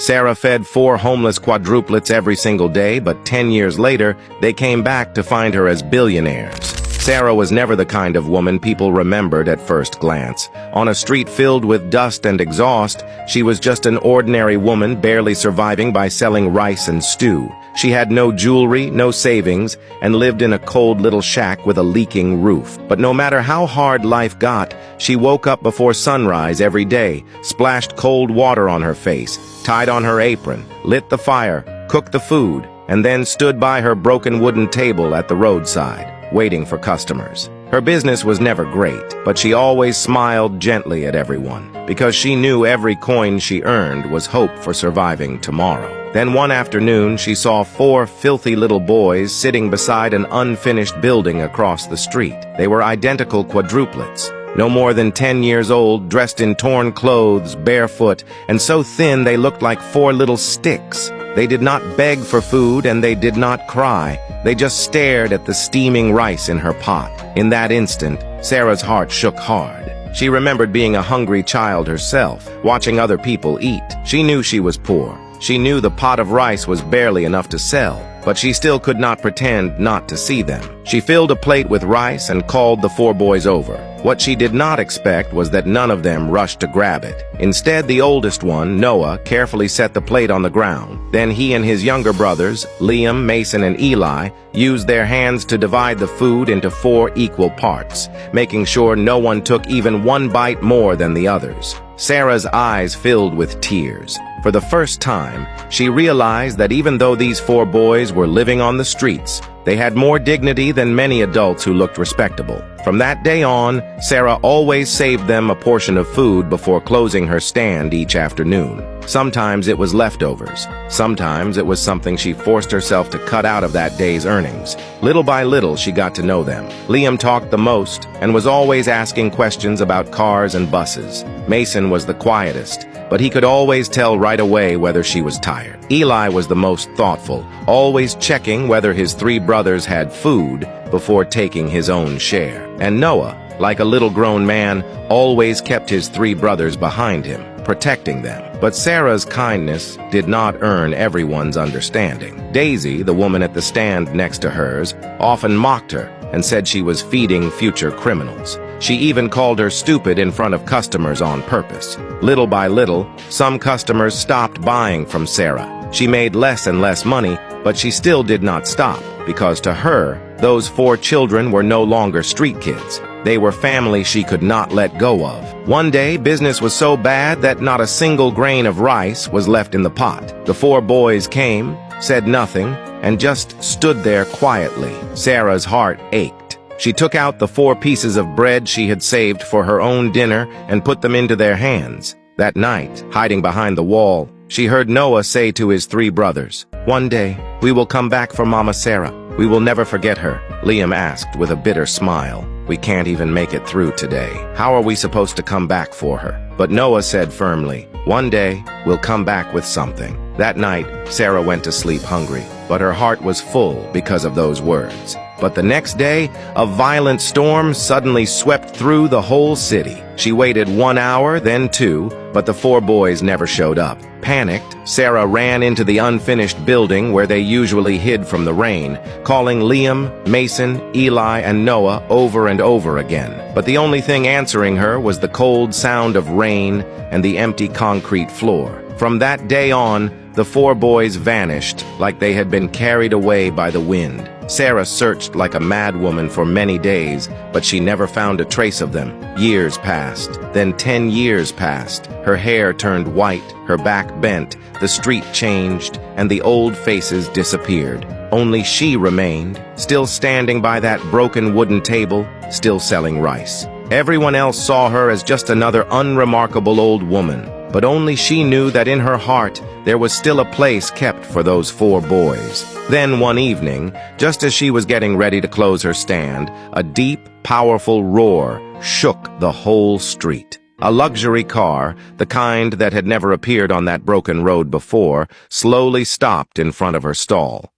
Sarah fed 4 homeless quadruplets every single day, but 10 years later, they came back to find her as billionaires. Sarah was never the kind of woman people remembered at first glance. On a street filled with dust and exhaust, she was just an ordinary woman barely surviving by selling rice and stew. She had no jewelry, no savings, and lived in a cold little shack with a leaking roof. But no matter how hard life got, she woke up before sunrise every day, splashed cold water on her face, tied on her apron, lit the fire, cooked the food, and then stood by her broken wooden table at the roadside, waiting for customers. Her business was never great, but she always smiled gently at everyone, because she knew every coin she earned was hope for surviving tomorrow. Then one afternoon, she saw 4 filthy little boys sitting beside an unfinished building across the street. They were identical quadruplets, no more than 10 years old, dressed in torn clothes, barefoot, and so thin they looked like 4 little sticks. They did not beg for food, and they did not cry. They just stared at the steaming rice in her pot. In that instant, Sarah's heart shook hard. She remembered being a hungry child herself, watching other people eat. She knew she was poor. She knew the pot of rice was barely enough to sell, but she still could not pretend not to see them. She filled a plate with rice and called the 4 boys over. What she did not expect was that none of them rushed to grab it. Instead, the oldest one, Noah, carefully set the plate on the ground. Then he and his younger brothers, Liam, Mason, and Eli, used their hands to divide the food into 4 equal parts, making sure no one took even one bite more than the others. Sarah's eyes filled with tears. For the first time, she realized that even though these 4 boys were living on the streets, they had more dignity than many adults who looked respectable. From that day on, Sarah always saved them a portion of food before closing her stand each afternoon. Sometimes it was leftovers. Sometimes it was something she forced herself to cut out of that day's earnings. Little by little, she got to know them. Liam talked the most and was always asking questions about cars and buses. Mason was the quietest, but he could always tell right away whether she was tired. Eli was the most thoughtful, always checking whether his 3 brothers had food before taking his own share. And Noah, like a little grown man, always kept his 3 brothers behind him, protecting them. But Sarah's kindness did not earn everyone's understanding. Daisy, the woman at the stand next to hers, often mocked her and said she was feeding future criminals. She even called her stupid in front of customers on purpose. Little by little, some customers stopped buying from Sarah. She made less and less money, but she still did not stop, because to her, those 4 children were no longer street kids. They were family she could not let go of. One day, business was so bad that not a single grain of rice was left in the pot. The 4 boys came, said nothing, and just stood there quietly. Sarah's heart ached. She took out the 4 pieces of bread she had saved for her own dinner and put them into their hands. That night, hiding behind the wall, she heard Noah say to his 3 brothers, "One day, we will come back for Mama Sarah. We will never forget her." Liam asked with a bitter smile, "We can't even make it through today. How are we supposed to come back for her?" But Noah said firmly, "One day, we'll come back with something." That night, Sarah went to sleep hungry, but her heart was full because of those words. But the next day, a violent storm suddenly swept through the whole city. She waited 1 hour, then 2, but the 4 boys never showed up. Panicked, Sarah ran into the unfinished building where they usually hid from the rain, calling Liam, Mason, Eli, and Noah over and over again. But the only thing answering her was the cold sound of rain and the empty concrete floor. From that day on, the 4 boys vanished like they had been carried away by the wind. Sarah searched like a madwoman for many days, but she never found a trace of them. Years passed. Then 10 years passed. Her hair turned white, her back bent, the street changed, and the old faces disappeared. Only she remained, still standing by that broken wooden table, still selling rice. Everyone else saw her as just another unremarkable old woman, but only she knew that in her heart there was still a place kept for those 4 boys. Then one evening, just as she was getting ready to close her stand, a deep, powerful roar shook the whole street. A luxury car, the kind that had never appeared on that broken road before, slowly stopped in front of her stall.